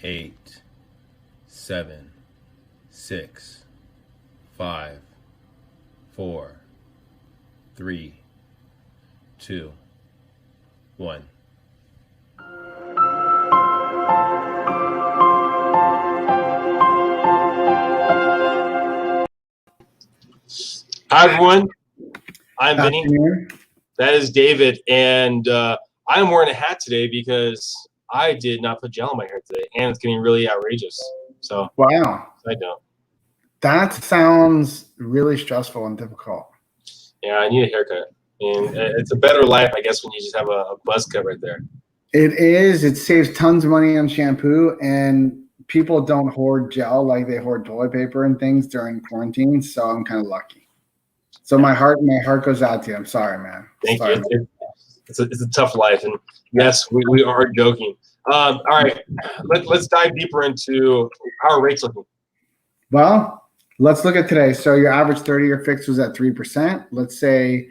8, 7, 6, 5, 4, 3, 2, 1. Hi, everyone. I'm Vinnie. Afternoon. That is David. And I'm wearing a hat today because I did not put gel in my hair today. And it's getting really outrageous. So, Wow. I don't. That sounds really stressful and difficult. Yeah, I need a haircut. And it's a better life, I guess, when you just have a buzz cut right there. It is. It saves tons of money on shampoo, and people don't hoard gel like they hoard toilet paper and things during quarantine. So I'm kind of lucky. So my heart goes out to you. I'm sorry, man. Thank Sorry, you. It's a tough life. And yes, we are joking. All right, let's dive deeper into how are rates looking. Well, let's look at today. So your average 30-year fix was at 3%. Let's say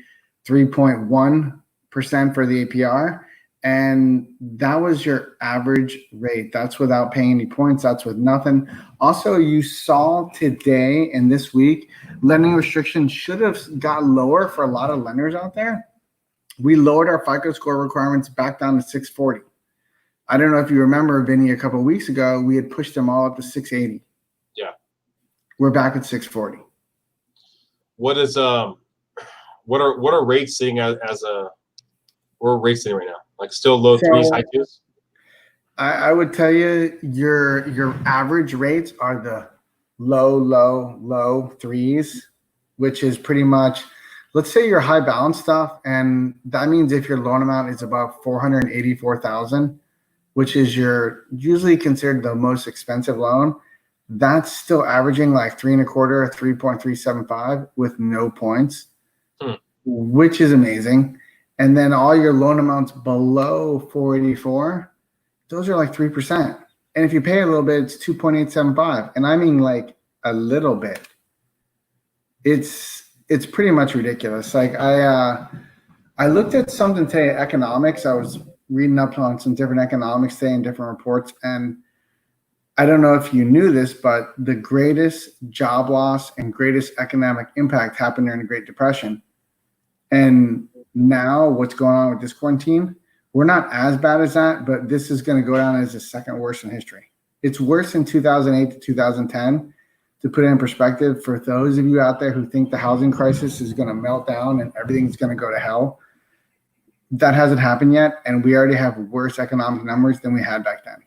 3.1% for the APR. And that was your average rate. That's without paying any points. That's with nothing. Also, you saw today and this week, lending restrictions should have got lower for a lot of lenders out there. We lowered our FICO score requirements back down to 640. I don't know if you remember, Vinnie, a couple of weeks ago, we had pushed them all up to 680. Yeah. We're back at 640. What is what are rates sitting as a where are rates sitting right now? Like still low threes, high twos? I would tell you your average rates are the low threes, which is pretty much, let's say your high balance stuff, and that means if your loan amount is above 484,000, which is your usually considered the most expensive loan, that's still averaging like 3.25, 3.375 with no points, which is amazing. And then all your loan amounts below 484, those are like 3%. And if you pay a little bit, it's 2.875. And I mean like a little bit. It's pretty much ridiculous. Like I looked at something today, economics. I was reading up on some different economics today and different reports. And I don't know if you knew this, but the greatest job loss and greatest economic impact happened during the Great Depression. And now what's going on with this quarantine, we're not as bad as that, but this is going to go down as the second worst in history. It's worse in 2008 to 2010. To put it in perspective, for those of you out there who think the housing crisis is going to melt down and everything's going to go to hell, that hasn't happened yet, and we already have worse economic numbers than we had back then.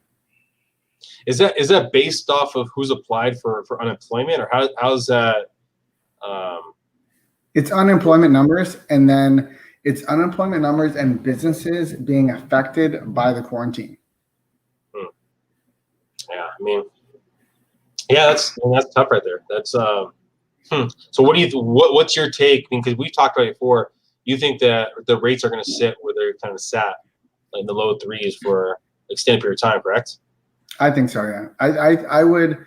Is that based off of who's applied for unemployment, or how's that? It's unemployment numbers, and then it's unemployment numbers and businesses being affected by the quarantine. Yeah, I mean, yeah, that's tough right there. That's So what's your take? I mean, because we've talked about it before. You think that the rates are going to sit where they're kind of sat, like in the low threes for an extended period of time, correct? I think so, yeah. I would.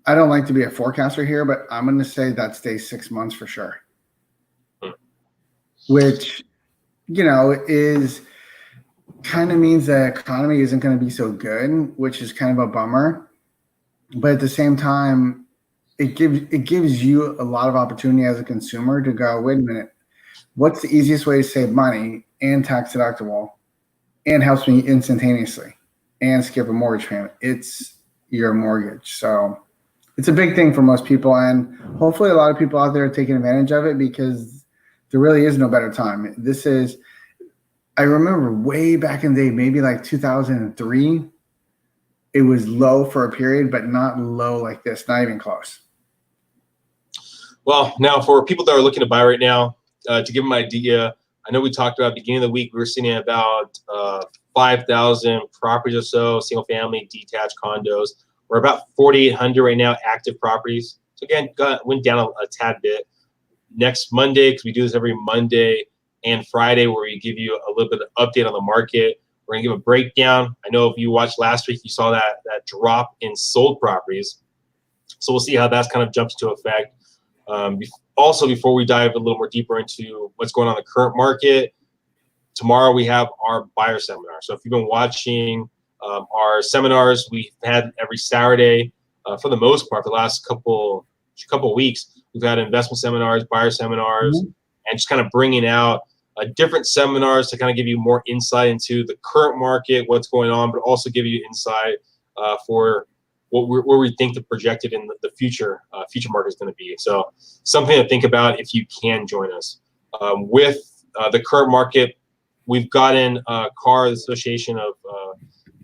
I don't like to be a forecaster here, but I'm going to say that stays 6 months for sure. Which, is kind of means the economy isn't going to be so good, which is kind of a bummer. But at the same time, it gives you a lot of opportunity as a consumer to go, wait a minute, what's the easiest way to save money and tax deductible and helps me instantaneously and skip a mortgage payment? It's your mortgage. So it's a big thing for most people, and hopefully a lot of people out there are taking advantage of it because there really is no better time. I remember way back in the day, maybe like 2003, it was low for a period, but not low like this, not even close. Well, now for people that are looking to buy right now, to give them an idea, I know we talked about at the beginning of the week, we were sitting at about 5,000 properties or so, single family, detached condos. We're about 4,800 right now, active properties. So again, went down a tad bit. Next Monday, because we do this every Monday and Friday, where we give you a little bit of update on the market. We're gonna give a breakdown. I know if you watched last week, you saw that drop in sold properties. So we'll see how that's kind of jumps into effect. Also, before we dive a little more deeper into what's going on in the current market, tomorrow we have our buyer seminar. So if you've been watching Our seminars we've had every Saturday for the most part for the last couple of weeks. We've had investment seminars, buyer seminars, and just kind of bringing out different seminars to kind of give you more insight into the current market, what's going on, but also give you insight for where we think the projected in the future market is going to be. So something to think about if you can join us. With the current market, we've gotten CAR, the Association of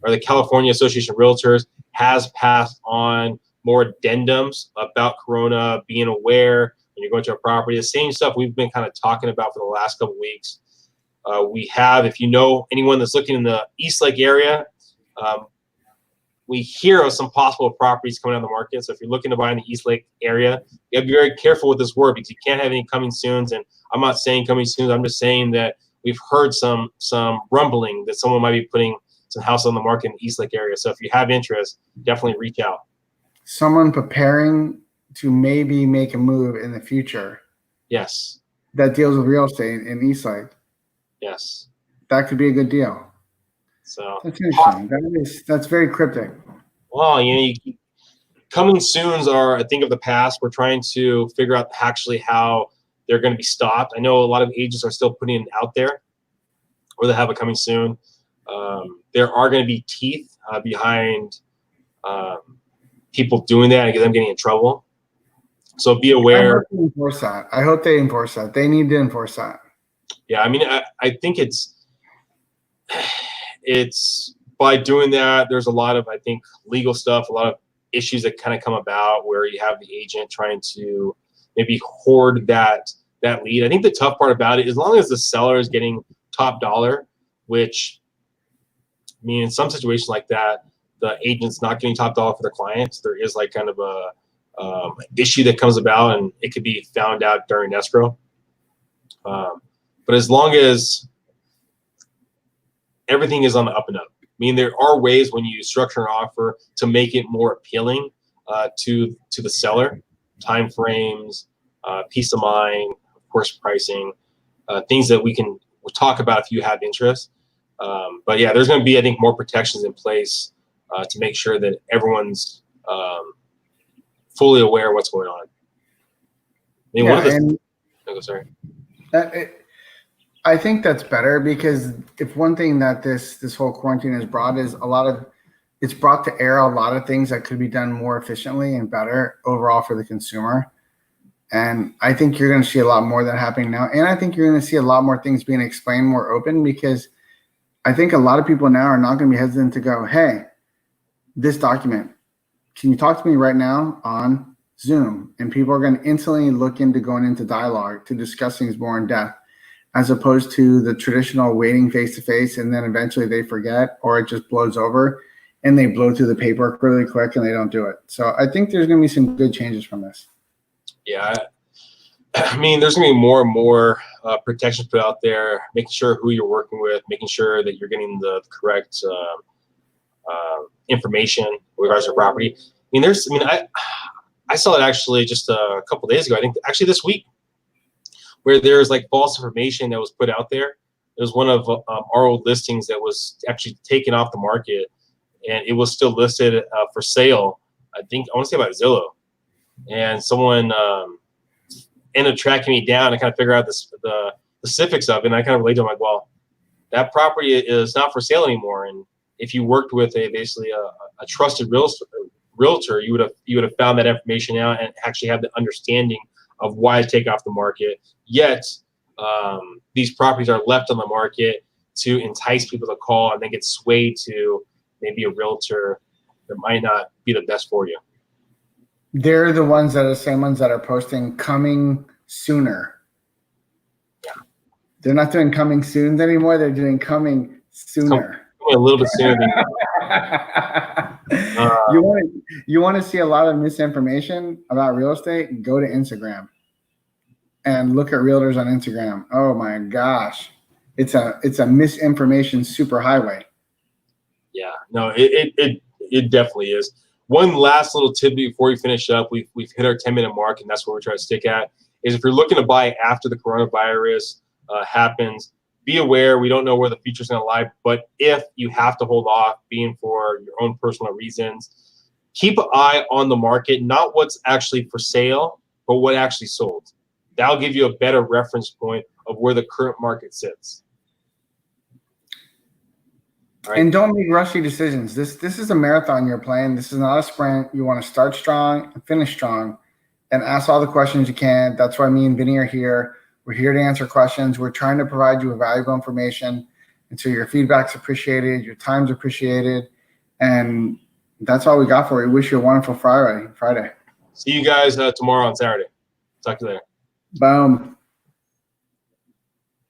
or the California Association of Realtors, has passed on more addendums about Corona, being aware when you're going to a property. The same stuff we've been kind of talking about for the last couple of weeks. We have, if you know anyone that's looking in the East Lake area, we hear of some possible properties coming on the market. So if you're looking to buy in the East Lake area, you have to be very careful with this word because you can't have any coming soons. And I'm not saying coming soon. I'm just saying that we've heard some rumbling that someone might be putting some house on the market in the East Lake area. So if you have interest, definitely reach out. Someone preparing to maybe make a move in the future. Yes. That deals with real estate in East Lake. Yes. That could be a good deal. So that's interesting. That's very cryptic. Well, coming soons are a thing of the past. We're trying to figure out actually how they're going to be stopped. I know a lot of agents are still putting it out there, or they have a coming soon. There are going to be teeth behind people doing that and them getting in trouble. So be aware. I hope they enforce that. They need to enforce that. Yeah, I mean, I think it's by doing that, there's a lot of, I think, legal stuff, a lot of issues that kind of come about where you have the agent trying to maybe hoard that lead. I think the tough part about it, as long as the seller is getting top dollar, which I mean, in some situations like that, the agent's not getting top dollar for their clients. There is like kind of a issue that comes about, and it could be found out during escrow. But as long as everything is on the up and up, I mean, there are ways when you structure an offer to make it more appealing to the seller, time frames, peace of mind, of course, pricing, things that we'll talk about if you have interest. But yeah, there's going to be, I think, more protections in place to make sure that everyone's fully aware of what's going on. I mean, sorry. I think that's better because if one thing that this whole quarantine has brought is it's brought to air a lot of things that could be done more efficiently and better overall for the consumer. And I think you're going to see a lot more of that happening now. And I think you're going to see a lot more things being explained more open because I think a lot of people now are not going to be hesitant to go, hey, this document, can you talk to me right now on Zoom? And people are going to instantly look into going into dialogue to discuss things more in depth, as opposed to the traditional waiting face-to-face and then eventually they forget or it just blows over and they blow through the paperwork really quick and they don't do it. So I think there's going to be some good changes from this. Yeah. I mean, there's going to be more and more protections put out there, making sure who you're working with, making sure that you're getting the correct information with regards to property. I saw it actually just a couple of days ago. I think actually this week, where there's like false information that was put out there. It was one of our old listings that was actually taken off the market, and it was still listed for sale. I want to say about Zillow, and someone ended up tracking me down and kind of figure out the specifics of it. And I kind of related to them like, well, that property is not for sale anymore. And if you worked with basically a trusted realtor, you would have found that information out and actually have the understanding of why to take off the market. Yet these properties are left on the market to entice people to call and then get swayed to maybe a realtor that might not be the best for you. They're the ones that are the same ones that are posting coming sooner. Yeah. They're not doing coming soon anymore. They're doing coming sooner. A little bit sooner than you want to see a lot of misinformation about real estate? Go to Instagram and look at realtors on Instagram. Oh my gosh. It's a misinformation superhighway. Yeah, no, it definitely is. One last little tidbit before we finish up, we've hit our 10-minute mark, and that's what we're trying to stick at, is if you're looking to buy after the coronavirus happens, be aware. We don't know where the future's going to lie, but if you have to hold off, being for your own personal reasons, keep an eye on the market, not what's actually for sale, but what actually sold. That'll give you a better reference point of where the current market sits. Right. And don't make rushy decisions. This is a marathon you're playing. This is not a sprint. You want to start strong and finish strong and ask all the questions you can. That's why me and Vinnie are here. We're here to answer questions. We're trying to provide you with valuable information. And so your feedback's appreciated, your time's appreciated. And that's all we got for you. We wish you a wonderful Friday. See you guys tomorrow on Saturday. Talk to you later. Boom.